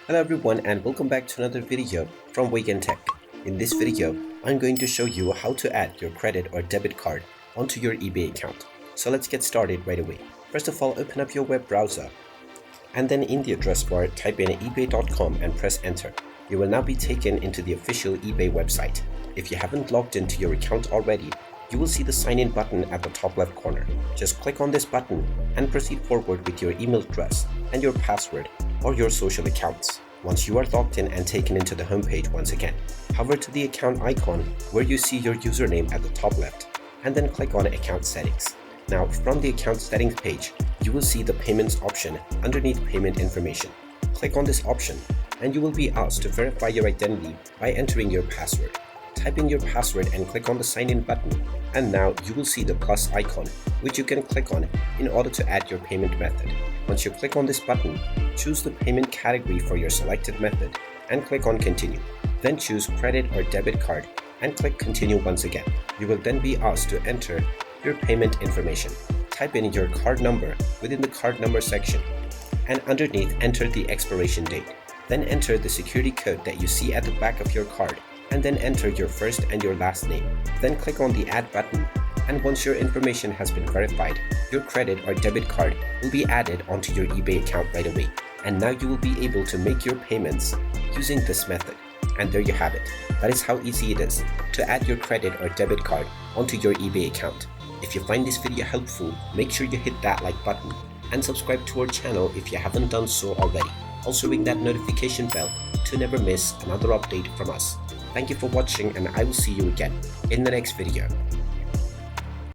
Hello everyone and welcome back to another video from Wake&Tech. In this video, I'm going to show you how to add your credit or debit card onto your eBay account. So let's get started right away. First of all, open up your web browser and then in the address bar type in ebay.com and press enter. You will now be taken into the official eBay website. If you haven't logged into your account already, you will see the sign in button at the top left corner. Just click on this button and proceed forward with your email address and your password or your social accounts. Once you are logged in and taken into the homepage once again, hover to the account icon where you see your username at the top left and then click on account settings. Now from the account settings page, you will see the payments option underneath payment information. Click on this option and you will be asked to verify your identity by entering your password. Type in your password and click on the sign in button, and now you will see the plus icon which you can click on in order to add your payment method. Once you click on this button, choose the payment category for your selected method and click on continue. Then choose credit or debit card and click continue once again. You will then be asked to enter your payment information. Type in your card number within the card number section and underneath enter the expiration date. Then enter the security code that you see at the back of your card and then enter your first and your last name. Then click on the add button, and once your information has been verified, your credit or debit card will be added onto your eBay account right away. And now you will be able to make your payments using this method. And there you have it. That is how easy it is to add your credit or debit card onto your eBay account. If you find this video helpful, make sure you hit that like button and subscribe to our channel if you haven't done so already. Also ring that notification bell to never miss another update from us. Thank you for watching and I will see you again in the next video.